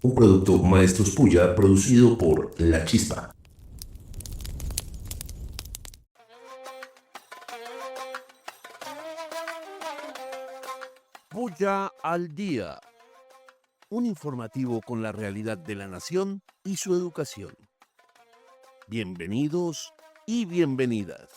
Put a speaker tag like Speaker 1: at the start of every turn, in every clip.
Speaker 1: Un producto Maestros Puya producido por La Chispa.
Speaker 2: Puya al Día, un informativo con la realidad de la nación y su educación. Bienvenidos y bienvenidas.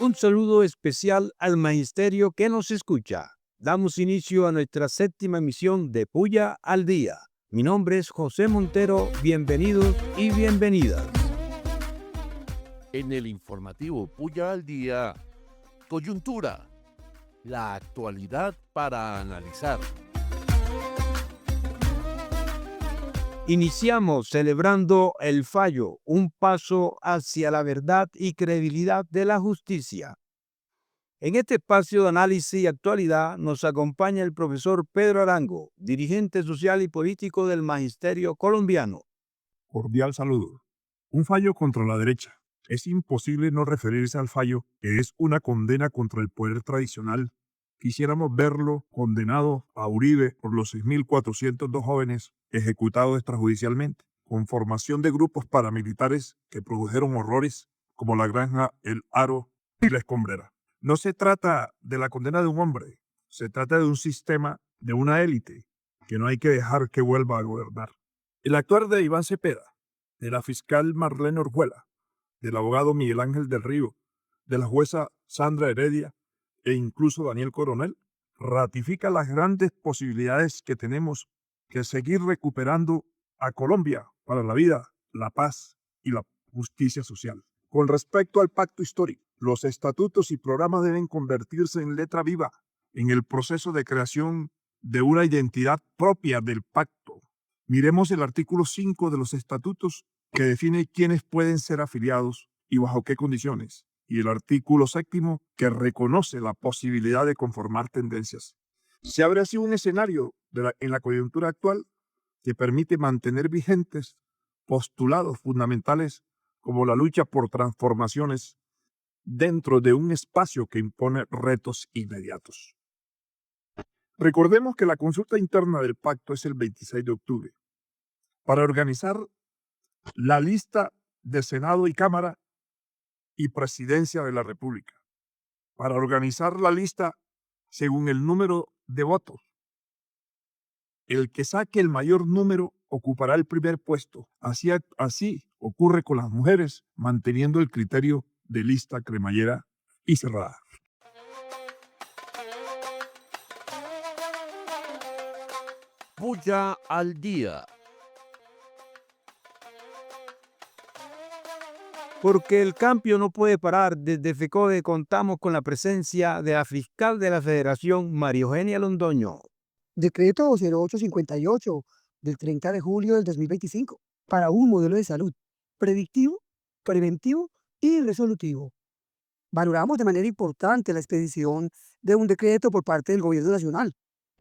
Speaker 3: Un saludo especial al magisterio que nos escucha. Damos inicio a nuestra 7ª emisión de Puya al Día. Mi nombre es José Montero. Bienvenidos y bienvenidas.
Speaker 2: En el informativo Puya al Día, coyuntura, la actualidad para analizar.
Speaker 3: Iniciamos celebrando el fallo, un paso hacia la verdad y credibilidad de la justicia. En este espacio de análisis y actualidad nos acompaña el profesor Pedro Arango, dirigente social y político del Magisterio colombiano.
Speaker 4: Cordial saludo. Un fallo contra la derecha. Es imposible no referirse al fallo, que es una condena contra el poder tradicional. Quisiéramos verlo condenado a Uribe por los 6.402 jóvenes ejecutados extrajudicialmente, con formación de grupos paramilitares que produjeron horrores como la Granja, el Aro y la Escombrera. No se trata de la condena de un hombre, se trata de un sistema, de una élite, que no hay que dejar que vuelva a gobernar. El actuar de Iván Cepeda, de la fiscal Marlene Orjuela, del abogado Miguel Ángel del Río, de la jueza Sandra Heredia e incluso Daniel Coronel, ratifica las grandes posibilidades que tenemos que seguir recuperando a Colombia para la vida, la paz y la justicia social. Con respecto al pacto histórico, los estatutos y programas deben convertirse en letra viva en el proceso de creación de una identidad propia del pacto. Miremos el artículo 5 de los estatutos que define quiénes pueden ser afiliados y bajo qué condiciones, y el artículo 7 que reconoce la posibilidad de conformar tendencias. Se abre así un escenario en la coyuntura actual que permite mantener vigentes postulados fundamentales como la lucha por transformaciones dentro de un espacio que impone retos inmediatos. Recordemos que la consulta interna del pacto es el 26 de octubre. Para organizar la lista de Senado y Cámara y Presidencia de la República. Para organizar la lista según el número de votos. El que saque el mayor número ocupará el primer puesto. Así ocurre con las mujeres, manteniendo el criterio de lista cremallera y cerrada.
Speaker 2: Puya al Día.
Speaker 3: Porque el cambio no puede parar, desde FECODE contamos con la presencia de la fiscal de la Federación, María Eugenia Londoño.
Speaker 5: Decreto 0858 del 30 de julio del 2025 para un modelo de salud predictivo, preventivo y resolutivo. Valoramos de manera importante la expedición de un decreto por parte del Gobierno Nacional,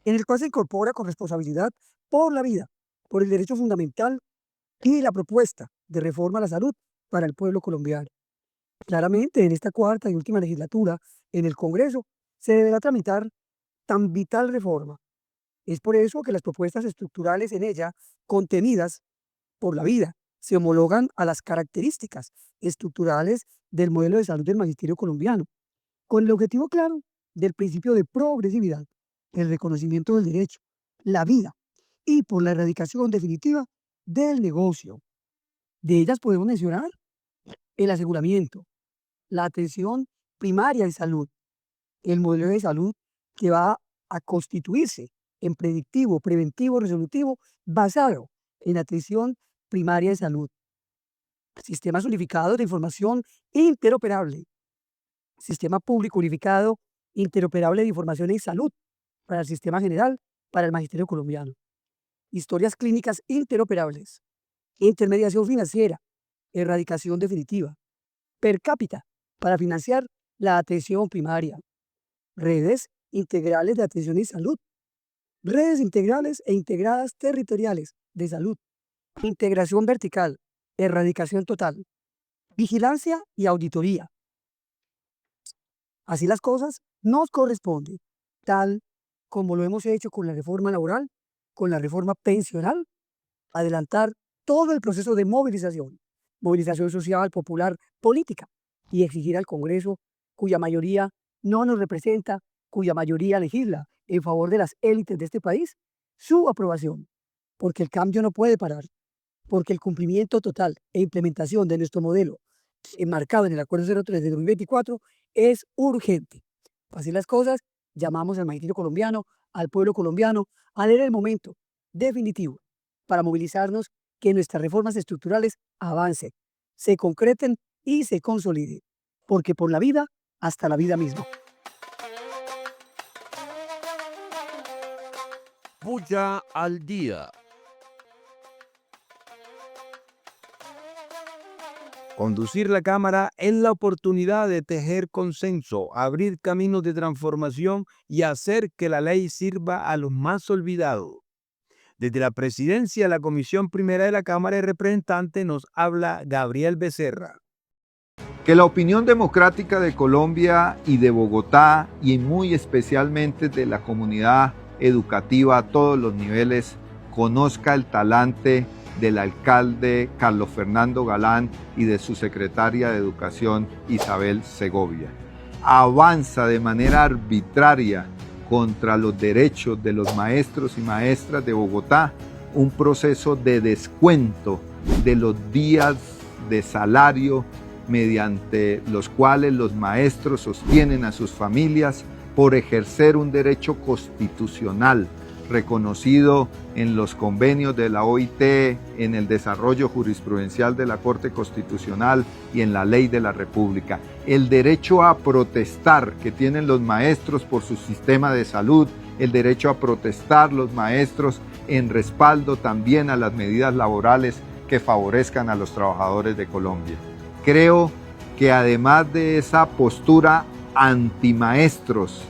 Speaker 5: en el cual se incorpora con responsabilidad por la vida, por el derecho fundamental y la propuesta de reforma a la salud para el pueblo colombiano. Claramente, en esta 4ª y última legislatura, en el Congreso, se deberá tramitar tan vital reforma. Es por eso que las propuestas estructurales en ella, contenidas por la vida, se homologan a las características estructurales del modelo de salud del magisterio colombiano, con el objetivo claro del principio de progresividad, el reconocimiento del derecho, la vida y por la erradicación definitiva del negocio. De ellas podemos mencionar el aseguramiento, la atención primaria de salud, el modelo de salud que va a constituirse en predictivo, preventivo, resolutivo, basado en atención primaria de salud. Sistemas unificados de información interoperable. Sistema público unificado interoperable de información en salud para el sistema general, para el magisterio colombiano. Historias clínicas interoperables. Intermediación financiera. Erradicación definitiva. Per cápita para financiar la atención primaria. Redes integrales de atención y salud. Redes integrales e integradas territoriales de salud. Integración vertical. Erradicación total. Vigilancia y auditoría. Así las cosas, nos corresponde, tal como lo hemos hecho con la reforma laboral, con la reforma pensional, adelantar todo el proceso de movilización social, popular, política, y exigir al Congreso, cuya mayoría no nos representa, cuya mayoría legisla en favor de las élites de este país, su aprobación, porque el cambio no puede parar, porque el cumplimiento total e implementación de nuestro modelo enmarcado en el Acuerdo 03 de 2024 es urgente. Así las cosas, llamamos al magisterio colombiano, al pueblo colombiano, a leer el momento definitivo para movilizarnos, que nuestras reformas estructurales avancen, se concreten y se consoliden, porque por la vida, hasta la vida misma.
Speaker 2: Bulla al día.
Speaker 3: Conducir la Cámara es la oportunidad de tejer consenso, abrir caminos de transformación y hacer que la ley sirva a los más olvidados. Desde la presidencia de la Comisión Primera de la Cámara de Representantes nos habla Gabriel Becerra.
Speaker 6: Que la opinión democrática de Colombia y de Bogotá, y muy especialmente de la comunidad educativa a todos los niveles, conozca el talante del alcalde Carlos Fernando Galán y de su secretaria de Educación Isabel Segovia. Avanza de manera arbitraria contra los derechos de los maestros y maestras de Bogotá un proceso de descuento de los días de salario mediante los cuales los maestros sostienen a sus familias por ejercer un derecho constitucional reconocido en los convenios de la OIT, en el desarrollo jurisprudencial de la Corte Constitucional y en la Ley de la República. El derecho a protestar que tienen los maestros por su sistema de salud, el derecho a protestar los maestros en respaldo también a las medidas laborales que favorezcan a los trabajadores de Colombia. Creo que además de esa postura antimaestros,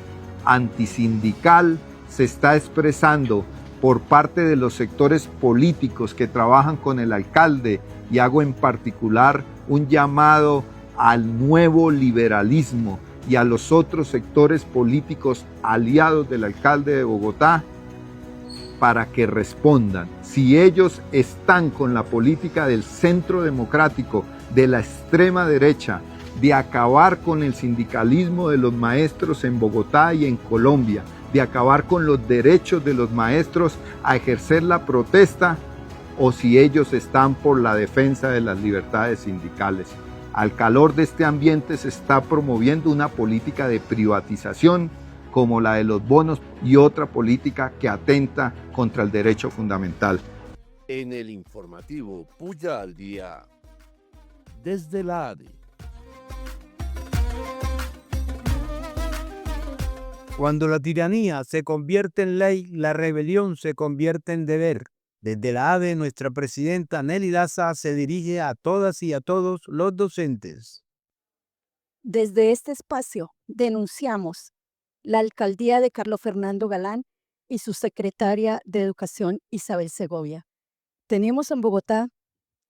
Speaker 6: antisindical, se está expresando por parte de los sectores políticos que trabajan con el alcalde, y hago en particular un llamado al nuevo liberalismo y a los otros sectores políticos aliados del alcalde de Bogotá, para que respondan. Si ellos están con la política del centro democrático, de la extrema derecha, de acabar con el sindicalismo de los maestros en Bogotá y en Colombia, de acabar con los derechos de los maestros a ejercer la protesta, o si ellos están por la defensa de las libertades sindicales. Al calor de este ambiente se está promoviendo una política de privatización como la de los bonos y otra política que atenta contra el derecho fundamental.
Speaker 2: En el informativo Bulla al día, desde la ADI.
Speaker 3: Cuando la tiranía se convierte en ley, la rebelión se convierte en deber. Desde la ADE, nuestra presidenta Nelly Daza se dirige a todas y a todos los docentes.
Speaker 7: Desde este espacio denunciamos la alcaldía de Carlos Fernando Galán y su secretaria de Educación Isabel Segovia. Tenemos en Bogotá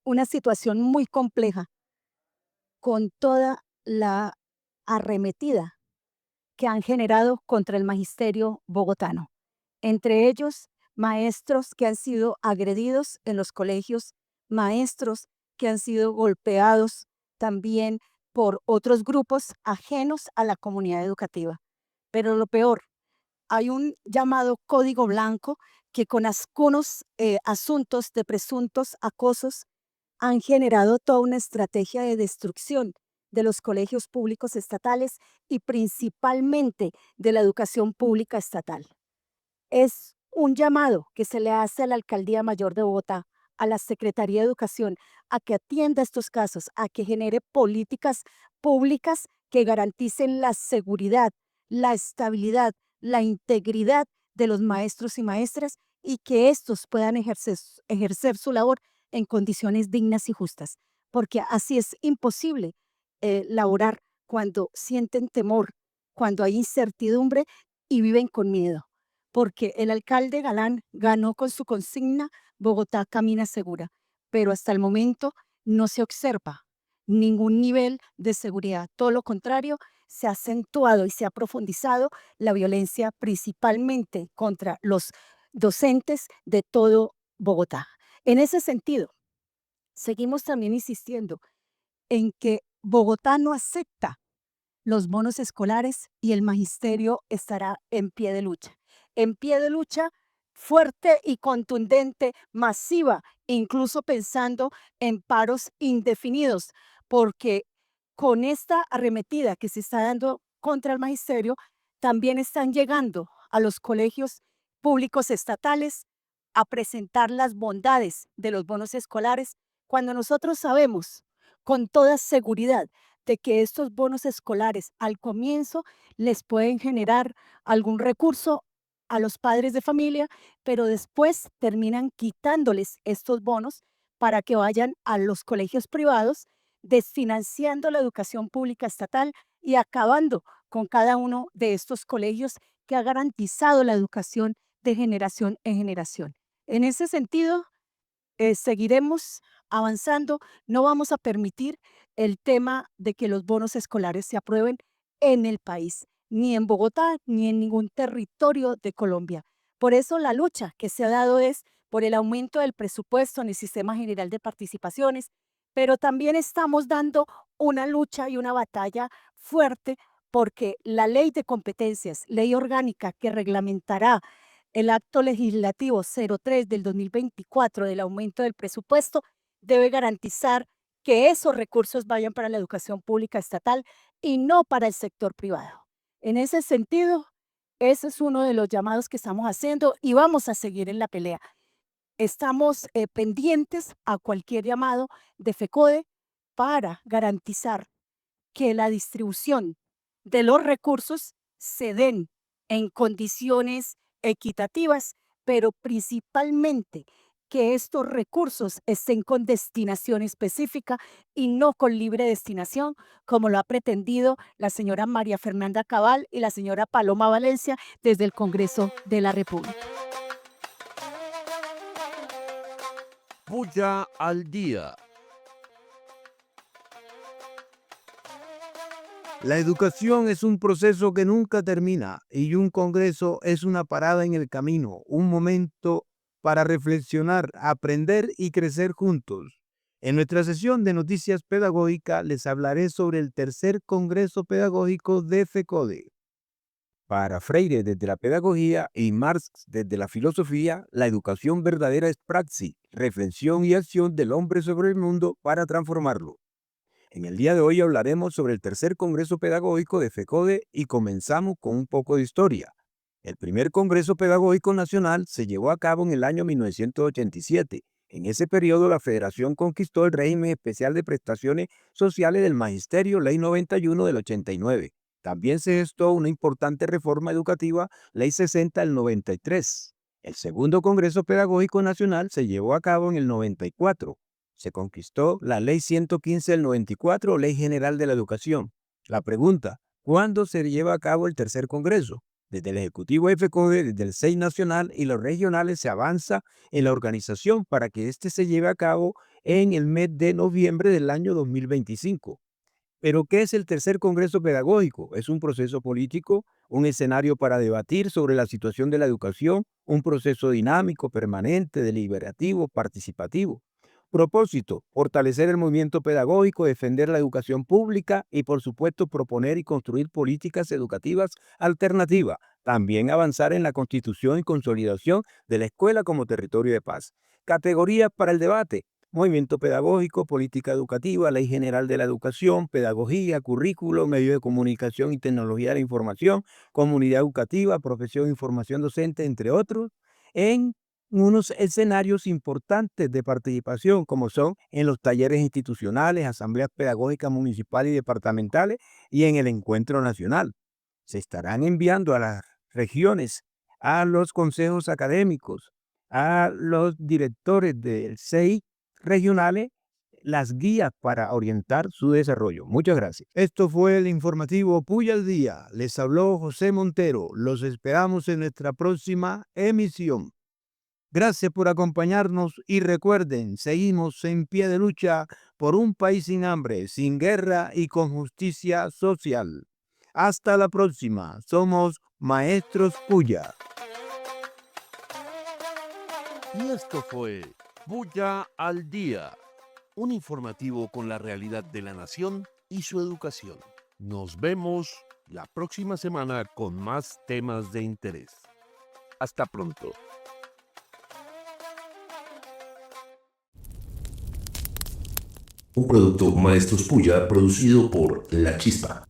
Speaker 7: una situación muy compleja con toda la arremetida que han generado contra el magisterio bogotano. Entre ellos, maestros que han sido agredidos en los colegios, maestros que han sido golpeados también por otros grupos ajenos a la comunidad educativa. Pero lo peor, hay un llamado código blanco que con algunos asuntos de presuntos acosos han generado toda una estrategia de destrucción de los colegios públicos estatales y principalmente de la educación pública estatal. Es un llamado que se le hace a la Alcaldía Mayor de Bogotá, a la Secretaría de Educación, a que atienda estos casos, a que genere políticas públicas que garanticen la seguridad, la estabilidad, la integridad de los maestros y maestras, y que estos puedan ejercer su labor en condiciones dignas y justas, porque así es imposible laborar cuando sienten temor, cuando hay incertidumbre y viven con miedo, porque el alcalde Galán ganó con su consigna Bogotá camina segura, pero hasta el momento no se observa ningún nivel de seguridad. Todo lo contrario, se ha acentuado y se ha profundizado la violencia principalmente contra los docentes de todo Bogotá. En ese sentido, seguimos también insistiendo en que Bogotá no acepta los bonos escolares y el magisterio estará en pie de lucha fuerte y contundente, masiva, incluso pensando en paros indefinidos, porque con esta arremetida que se está dando contra el magisterio, también están llegando a los colegios públicos estatales a presentar las bondades de los bonos escolares, cuando nosotros sabemos con toda seguridad de que estos bonos escolares al comienzo les pueden generar algún recurso a los padres de familia, pero después terminan quitándoles estos bonos para que vayan a los colegios privados, desfinanciando la educación pública estatal y acabando con cada uno de estos colegios que ha garantizado la educación de generación en generación. En ese sentido, seguiremos avanzando. No vamos a permitir el tema de que los bonos escolares se aprueben en el país, ni en Bogotá, ni en ningún territorio de Colombia. Por eso la lucha que se ha dado es por el aumento del presupuesto en el Sistema General de Participaciones, pero también estamos dando una lucha y una batalla fuerte porque la ley de competencias, ley orgánica que reglamentará el acto legislativo 03 del 2024 del aumento del presupuesto, debe garantizar que esos recursos vayan para la educación pública estatal y no para el sector privado. En ese sentido, ese es uno de los llamados que estamos haciendo y vamos a seguir en la pelea. Estamos pendientes a cualquier llamado de FECODE para garantizar que la distribución de los recursos se den en condiciones equitativas, pero principalmente que estos recursos estén con destinación específica y no con libre destinación, como lo ha pretendido la señora María Fernanda Cabal y la señora Paloma Valencia desde el Congreso de la República.
Speaker 2: Bulla al día.
Speaker 3: La educación es un proceso que nunca termina y un congreso es una parada en el camino, un momento para reflexionar, aprender y crecer juntos. En nuestra sesión de noticias pedagógicas les hablaré sobre el tercer Congreso Pedagógico de FECODE. Para Freire desde la pedagogía y Marx desde la filosofía, la educación verdadera es praxis, reflexión y acción del hombre sobre el mundo para transformarlo. En el día de hoy hablaremos sobre el tercer Congreso Pedagógico de FECODE y comenzamos con un poco de historia. El primer Congreso Pedagógico Nacional se llevó a cabo en el año 1987. En ese periodo la Federación conquistó el régimen especial de prestaciones sociales del Magisterio, Ley 91 del 89. También se gestó una importante reforma educativa, Ley 60 del 93. El segundo Congreso Pedagógico Nacional se llevó a cabo en el 94. Se conquistó la Ley 115 del 94, Ley General de la Educación. La pregunta, ¿cuándo se lleva a cabo el tercer Congreso? Desde el Ejecutivo de FECODE, desde el SEI nacional y los regionales se avanza en la organización para que este se lleve a cabo en el mes de noviembre del año 2025. Pero, ¿qué es el tercer Congreso Pedagógico? Es un proceso político, un escenario para debatir sobre la situación de la educación, un proceso dinámico, permanente, deliberativo, participativo. Propósito, fortalecer el movimiento pedagógico, defender la educación pública y, por supuesto, proponer y construir políticas educativas alternativas. También avanzar en la constitución y consolidación de la escuela como territorio de paz. Categorías para el debate. Movimiento pedagógico, política educativa, ley general de la educación, pedagogía, currículo, medio de comunicación y tecnología de la información, comunidad educativa, profesión, información docente, entre otros, en unos escenarios importantes de participación, como son en los talleres institucionales, asambleas pedagógicas municipales y departamentales y en el encuentro nacional. Se estarán enviando a las regiones, a los consejos académicos, a los directores del SEI regionales, las guías para orientar su desarrollo. Muchas gracias. Esto fue el informativo Puya al Día. Les habló José Montero. Los esperamos en nuestra próxima emisión. Gracias por acompañarnos y recuerden, seguimos en pie de lucha por un país sin hambre, sin guerra y con justicia social. Hasta la próxima. Somos Maestros Puya.
Speaker 2: Y esto fue Bulla al Día, un informativo con la realidad de la nación y su educación. Nos vemos la próxima semana con más temas de interés. Hasta pronto.
Speaker 1: Un producto Maestros Puya producido por La Chispa.